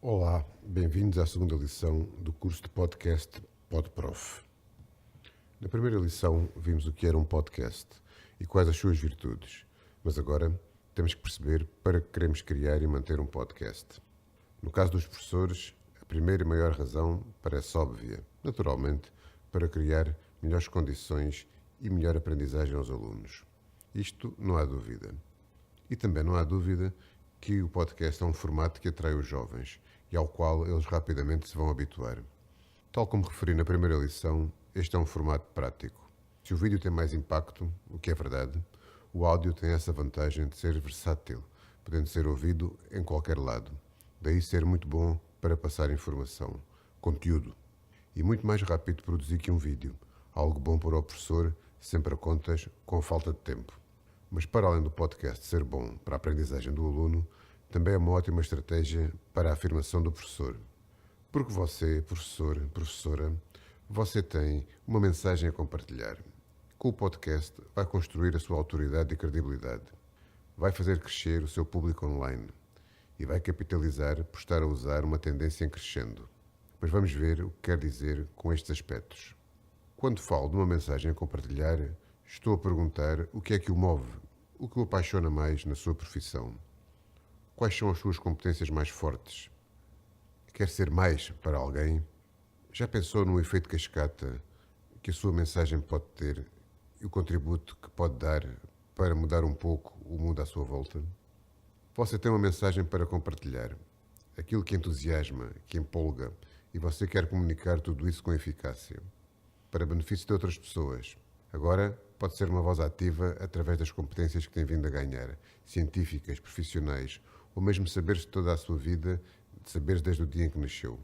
Olá, bem-vindos à segunda lição do curso de podcast PodProf. Na primeira lição vimos o que era um podcast e quais as suas virtudes, mas agora temos que perceber para que queremos criar e manter um podcast. No caso dos professores, a primeira e maior razão parece óbvia, naturalmente, para criar melhores condições e melhor aprendizagem aos alunos. Isto não há dúvida. E também não há dúvida que o podcast é um formato que atrai os jovens e ao qual eles rapidamente se vão habituar. Tal como referi na primeira lição, este é um formato prático. Se o vídeo tem mais impacto, o que é verdade, o áudio tem essa vantagem de ser versátil, podendo ser ouvido em qualquer lado. Daí ser muito bom para passar informação, conteúdo. E muito mais rápido de produzir que um vídeo, algo bom para o professor, sempre a contas, com falta de tempo. Mas para além do podcast ser bom para a aprendizagem do aluno, também é uma ótima estratégia para a afirmação do professor. Porque você, professor, professora, você tem uma mensagem a compartilhar. Com o podcast vai construir a sua autoridade e credibilidade. Vai fazer crescer o seu público online e vai capitalizar por estar a usar uma tendência em crescendo. Mas vamos ver o que quer dizer com estes aspectos. Quando falo de uma mensagem a compartilhar, estou a perguntar o que é que o move, o que o apaixona mais na sua profissão. Quais são as suas competências mais fortes? Quer ser mais para alguém? Já pensou no efeito cascata que a sua mensagem pode ter e o contributo que pode dar para mudar um pouco o mundo à sua volta? Você tem uma mensagem para compartilhar, aquilo que entusiasma, que empolga, e você quer comunicar tudo isso com eficácia, para benefício de outras pessoas. Agora, pode ser uma voz ativa através das competências que tem vindo a ganhar, científicas, profissionais, ou mesmo saberes de toda a sua vida, de saberes desde o dia em que nasceu.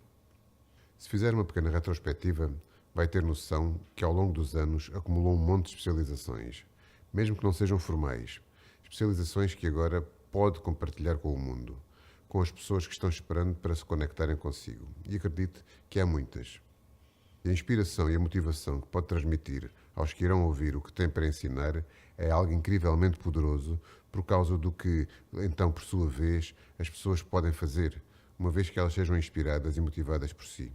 Se fizer uma pequena retrospectiva, vai ter noção que ao longo dos anos acumulou um monte de especializações, mesmo que não sejam formais. Especializações que agora pode compartilhar com o mundo, com as pessoas que estão esperando para se conectarem consigo. E acredite que há muitas. A inspiração e a motivação que pode transmitir aos que irão ouvir o que tem para ensinar é algo incrivelmente poderoso por causa do que, então, por sua vez, as pessoas podem fazer, uma vez que elas sejam inspiradas e motivadas por si.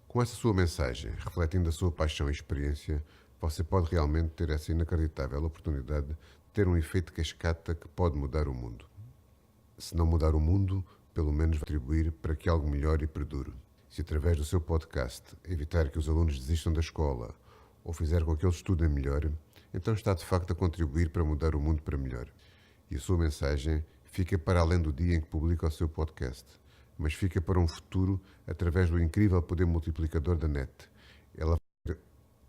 Com essa sua mensagem, refletindo a sua paixão e experiência, você pode realmente ter essa inacreditável oportunidade de ter um efeito cascata que pode mudar o mundo. Se não mudar o mundo, pelo menos contribuir para que algo melhore e perdure. Se através do seu podcast evitar que os alunos desistam da escola ou fizer com que eles estudem melhor, então está de facto a contribuir para mudar o mundo para melhor. E a sua mensagem fica para além do dia em que publica o seu podcast, mas fica para um futuro através do incrível poder multiplicador da net. Ela vai ter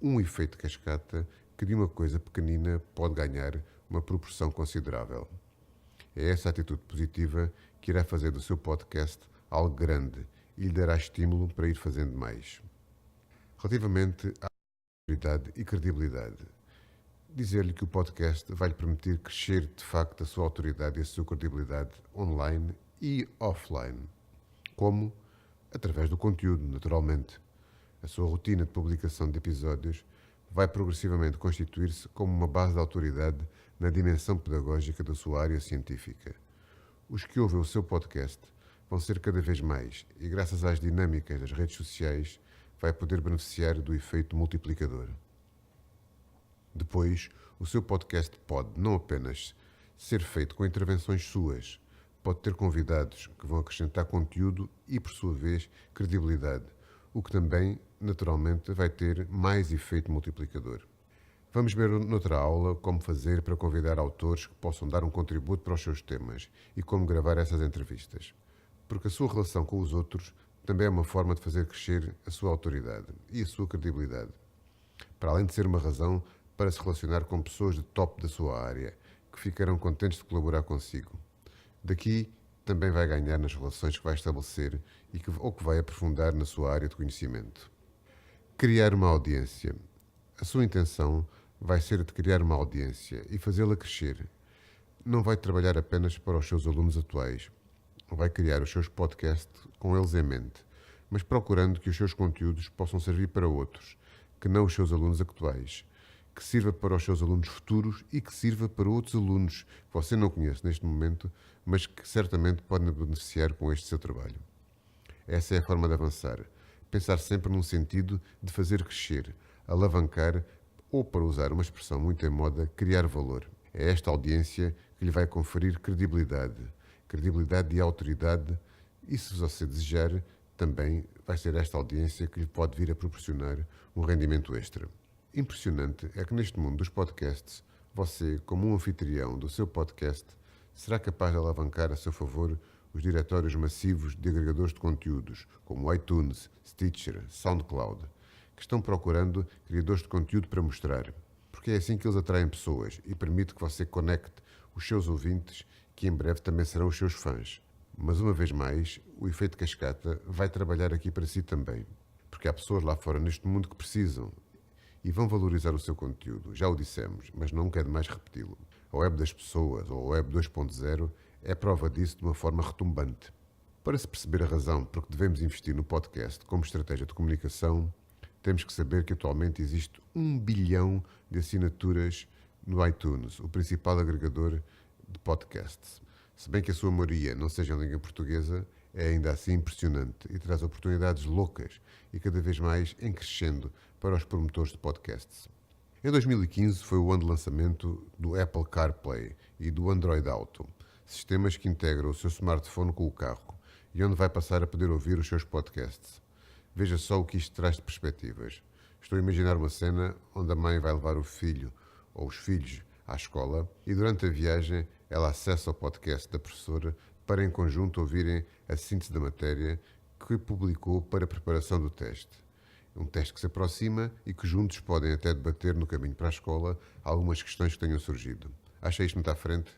um efeito cascata que de uma coisa pequenina pode ganhar uma proporção considerável. É essa atitude positiva que irá fazer do seu podcast algo grande e lhe dará estímulo para ir fazendo mais. Relativamente à autoridade e credibilidade, dizer-lhe que o podcast vai lhe permitir crescer de facto a sua autoridade e a sua credibilidade online e offline. Como? Através do conteúdo, naturalmente. A sua rotina de publicação de episódios vai progressivamente constituir-se como uma base de autoridade na dimensão pedagógica da sua área científica. Os que ouvem o seu podcast vão ser cada vez mais e, graças às dinâmicas das redes sociais, vai poder beneficiar do efeito multiplicador. Depois, o seu podcast pode não apenas ser feito com intervenções suas, pode ter convidados que vão acrescentar conteúdo e, por sua vez, credibilidade, o que também, naturalmente, vai ter mais efeito multiplicador. Vamos ver noutra aula como fazer para convidar autores que possam dar um contributo para os seus temas e como gravar essas entrevistas. Porque a sua relação com os outros também é uma forma de fazer crescer a sua autoridade e a sua credibilidade. Para além de ser uma razão para se relacionar com pessoas de top da sua área, que ficarão contentes de colaborar consigo. Daqui também vai ganhar nas relações que vai estabelecer ou que vai aprofundar na sua área de conhecimento. Criar uma audiência. A sua intenção vai ser de criar uma audiência e fazê-la crescer. Não vai trabalhar apenas para os seus alunos atuais. Vai criar os seus podcasts com eles em mente, mas procurando que os seus conteúdos possam servir para outros, que não os seus alunos atuais, que sirva para os seus alunos futuros e que sirva para outros alunos que você não conhece neste momento, mas que certamente podem beneficiar com este seu trabalho. Essa é a forma de avançar. Pensar sempre num sentido de fazer crescer, alavancar ou, para usar uma expressão muito em moda, criar valor. É esta audiência que lhe vai conferir credibilidade e autoridade e, se você desejar, também vai ser esta audiência que lhe pode vir a proporcionar um rendimento extra. Impressionante é que neste mundo dos podcasts, você, como um anfitrião do seu podcast, será capaz de alavancar a seu favor os diretórios massivos de agregadores de conteúdos, como iTunes, Stitcher, SoundCloud, que estão procurando criadores de conteúdo para mostrar, porque é assim que eles atraem pessoas e permite que você conecte os seus ouvintes, que em breve também serão os seus fãs. Mas uma vez mais, o efeito cascata vai trabalhar aqui para si também, porque há pessoas lá fora neste mundo que precisam e vão valorizar o seu conteúdo. Já o dissemos, mas não quero mais repeti-lo. A web das pessoas, ou a web 2.0, é prova disso de uma forma retumbante. Para se perceber a razão por que devemos investir no podcast como estratégia de comunicação, temos que saber que atualmente existe 1 bilhão de assinaturas no iTunes, o principal agregador de podcasts. Se bem que a sua maioria não seja em língua portuguesa, é ainda assim impressionante e traz oportunidades loucas e cada vez mais em crescendo para os promotores de podcasts. Em 2015 foi o ano de lançamento do Apple CarPlay e do Android Auto, sistemas que integram o seu smartphone com o carro e onde vai passar a poder ouvir os seus podcasts. Veja só o que isto traz de perspectivas. Estou a imaginar uma cena onde a mãe vai levar o filho ou os filhos à escola e durante a viagem ela acessa o podcast da professora para em conjunto ouvirem a síntese da matéria que publicou para a preparação do teste. Um teste que se aproxima e que juntos podem até debater no caminho para a escola algumas questões que tenham surgido. Acha isto muito à frente?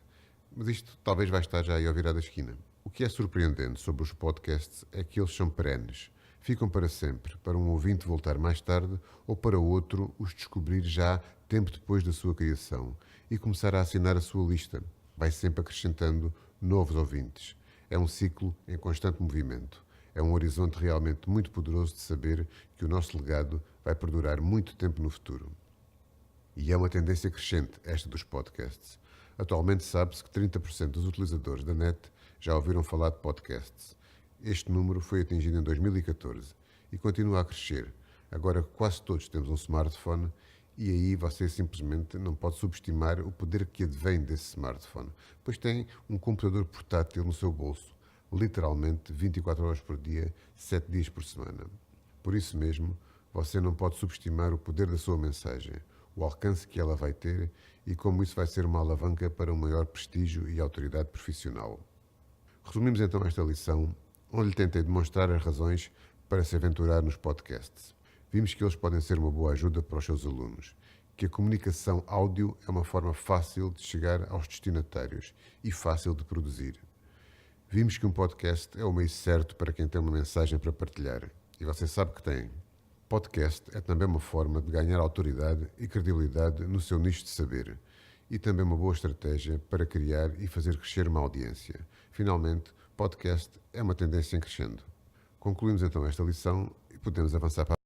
Mas isto talvez vai estar já aí ao virar da esquina. O que é surpreendente sobre os podcasts é que eles são perenes. Ficam para sempre, para um ouvinte voltar mais tarde ou para outro os descobrir já tempo depois da sua criação e começar a assinar a sua lista. Vai sempre acrescentando novos ouvintes. É um ciclo em constante movimento. É um horizonte realmente muito poderoso de saber que o nosso legado vai perdurar muito tempo no futuro. E é uma tendência crescente esta dos podcasts. Atualmente sabe-se que 30% dos utilizadores da net já ouviram falar de podcasts. Este número foi atingido em 2014 e continua a crescer. Agora quase todos temos um smartphone e aí você simplesmente não pode subestimar o poder que advém desse smartphone, pois tem um computador portátil no seu bolso, literalmente 24 horas por dia, 7 dias por semana. Por isso mesmo, você não pode subestimar o poder da sua mensagem, o alcance que ela vai ter e como isso vai ser uma alavanca para um maior prestígio e autoridade profissional. Resumimos então esta lição, onde lhe tentei demonstrar as razões para se aventurar nos podcasts. Vimos que eles podem ser uma boa ajuda para os seus alunos, que a comunicação áudio é uma forma fácil de chegar aos destinatários e fácil de produzir. Vimos que um podcast é o meio certo para quem tem uma mensagem para partilhar, e você sabe que tem. Podcast é também uma forma de ganhar autoridade e credibilidade no seu nicho de saber, e também uma boa estratégia para criar e fazer crescer uma audiência. Finalmente, podcast é uma tendência em crescendo. Concluímos então esta lição e podemos avançar para